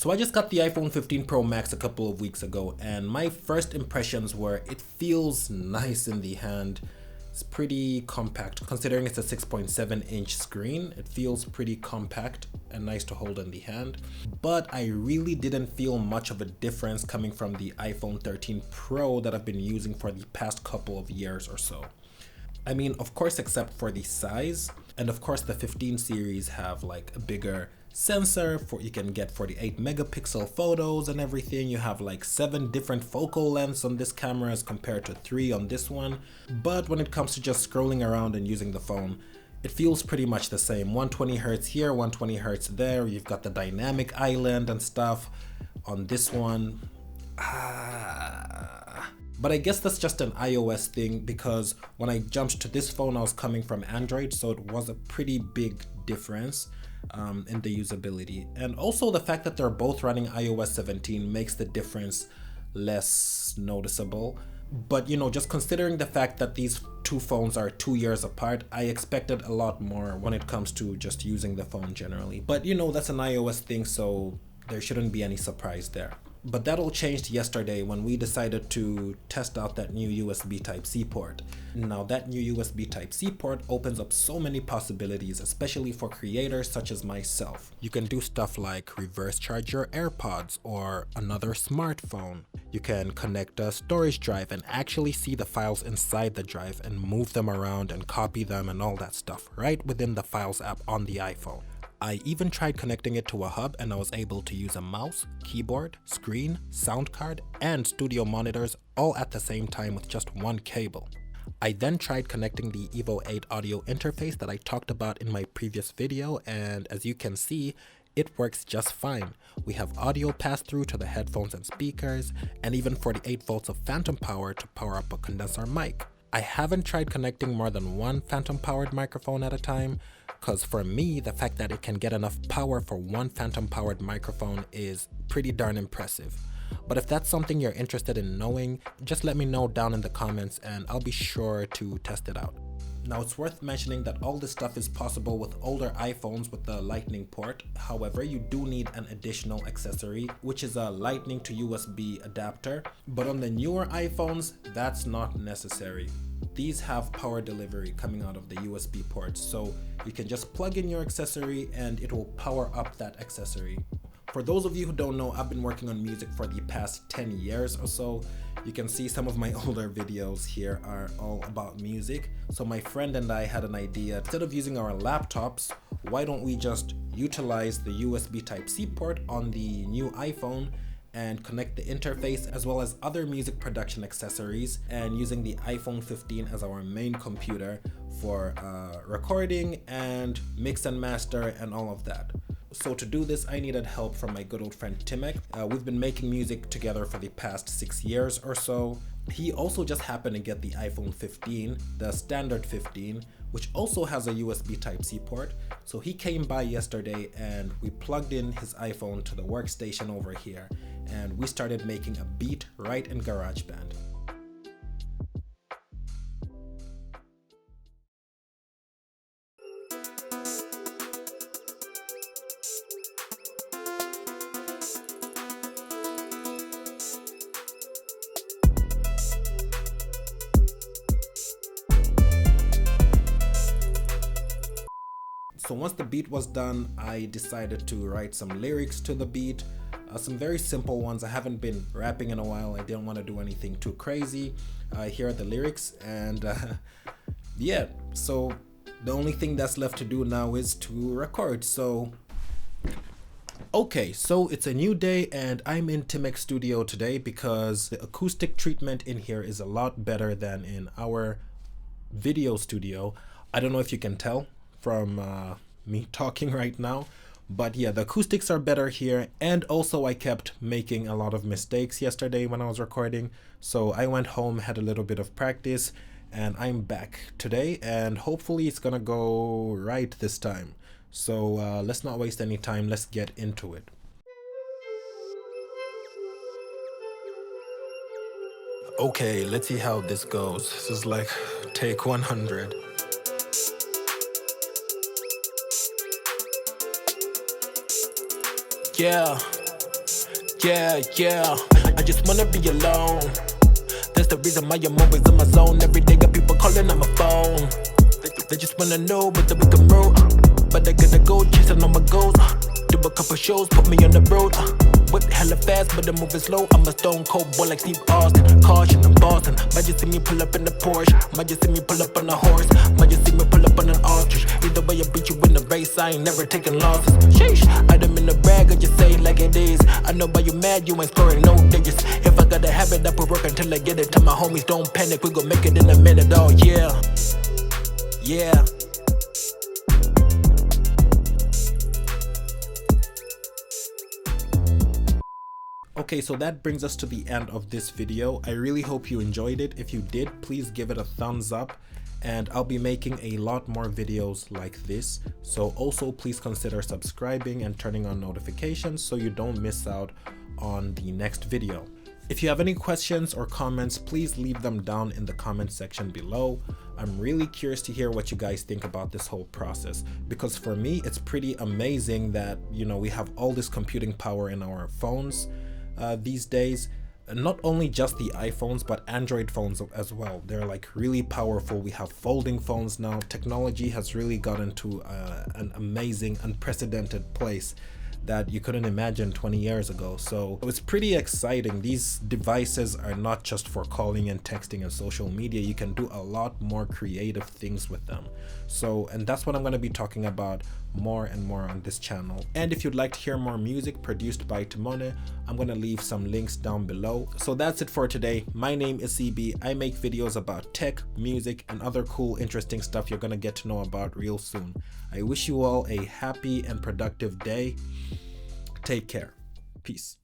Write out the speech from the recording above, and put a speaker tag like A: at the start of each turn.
A: So I just got the iPhone 15 Pro Max a couple of weeks ago, and my first impressions were it feels nice in the hand. It's pretty compact considering it's a 6.7-inch screen. It feels pretty compact and nice to hold in the hand, but I really didn't feel much of a difference coming from the iPhone 13 Pro that I've been using for the past couple of years or so. I mean, of course, except for the size, and of course the 15 series have like a bigger sensor for you can get 48 megapixel photos and everything. You have like 7 different focal lengths on this camera as compared to 3 on this one. But when it comes to just scrolling around and using the phone, it feels pretty much the same. 120 hertz here, 120 hertz there. You've got the dynamic island and stuff on this one. But I guess that's just an iOS thing, because when I jumped to this phone I was coming from Android, so it was a pretty big difference in the usability. And also the fact that they're both running iOS 17 makes the difference less noticeable. But you know, just considering the fact that these two phones are 2 years apart, I expected a lot more when it comes to just using the phone generally. But you know, that's an iOS thing, so there shouldn't be any surprise there. But that all changed yesterday when we decided to test out that new USB Type-C port. Now that new USB Type-C port opens up so many possibilities, especially for creators such as myself. You can do stuff like reverse charge your AirPods or another smartphone. You can connect a storage drive and actually see the files inside the drive and move them around and copy them and all that stuff right within the Files app on the iPhone. I even tried connecting it to a hub, and I was able to use a mouse, keyboard, screen, sound card, and studio monitors all at the same time with just one cable. I then tried connecting the Evo 8 audio interface that I talked about in my previous video, and as you can see, it works just fine. We have audio pass through to the headphones and speakers, and even 48 volts of phantom power to power up a condenser mic. I haven't tried connecting more than one phantom powered microphone at a time, because for me, the fact that it can get enough power for one phantom powered microphone is pretty darn impressive. But if that's something you're interested in knowing, just let me know down in the comments and I'll be sure to test it out. Now it's worth mentioning that all this stuff is possible with older iPhones with the Lightning port. However, you do need an additional accessory, which is a Lightning to USB adapter. But on the newer iPhones, that's not necessary. These have power delivery coming out of the USB ports, so you can just plug in your accessory and it will power up that accessory. For those of you who don't know, I've been working on music for the past 10 years or so. You can see some of my older videos here are all about music. So my friend and I had an idea. Instead of using our laptops, why don't we just utilize the USB Type-C port on the new iPhone and connect the interface as well as other music production accessories, and using the iPhone 15 as our main computer for recording and mix and master and all of that. So to do this, I needed help from my good old friend Timone. We've been making music together for the past 6 years or so. He also just happened to get the iPhone 15, the standard 15, which also has a USB Type-C port. So he came by yesterday and we plugged in his iPhone to the workstation over here, and we started making a beat right in GarageBand. So once the beat was done, I decided to write some lyrics to the beat, some very simple ones. I haven't been rapping in a while. I didn't want to do anything too crazy. Here are the lyrics, and yeah, so the only thing that's left to do now is to record. So okay, so it's a new day and I'm in Timone's studio today because the acoustic treatment in here is a lot better than in our video studio. I don't know if you can tell from me talking right now, but yeah, the acoustics are better here. And also I kept making a lot of mistakes yesterday when I was recording, so I went home, had a little bit of practice, and I'm back today, and hopefully it's gonna go right this time. So let's not waste any time, let's get into it. Okay, let's see how this goes. This is like take 100. Yeah,
B: Yeah, yeah, I just wanna be alone. That's the reason why I'm always in my zone. Every day got people calling on my phone. They just wanna know whether we can roll. But I gotta go chasing all my goals. Do a couple shows, put me on the road. Whip hella fast, but I'm moving slow. I'm a stone cold boy like Steve Austin. Caution, I'm Boston. Might just see me pull up in the Porsche. Might just see me pull up on a horse. Might just see me pull up on an ostrich. Either way, I beat you in the race. I ain't never taking losses. Sheesh, I done in the bag, I just say it like it is. I know why you mad, you ain't scoring no digits. If I got a habit, I put work until I get it. Tell my homies, don't panic, we gon' make it in a minute. Oh yeah, yeah.
A: Okay, so that brings us to the end of this video. I really hope you enjoyed it. If you did, please give it a thumbs up, and I'll be making a lot more videos like this. So also please consider subscribing and turning on notifications so you don't miss out on the next video. If you have any questions or comments, please leave them down in the comment section below. I'm really curious to hear what you guys think about this whole process, because for me, it's pretty amazing that, you know, we have all this computing power in our phones these days. Not only just the iPhones, but Android phones as well. They're like really powerful. We have folding phones now. Technology has really gotten to an amazing, unprecedented place that you couldn't imagine 20 years ago. So it's pretty exciting. These devices are not just for calling and texting and social media. You can do a lot more creative things with them. So, and that's what I'm going to be talking about more and more on this channel. And if you'd like to hear more music produced by Timone, I'm going to leave some links down below. So that's it for today. My name is CB. I make videos about tech, music, and other cool, interesting stuff you're going to get to know about real soon. I wish you all a happy and productive day. Take care. Peace.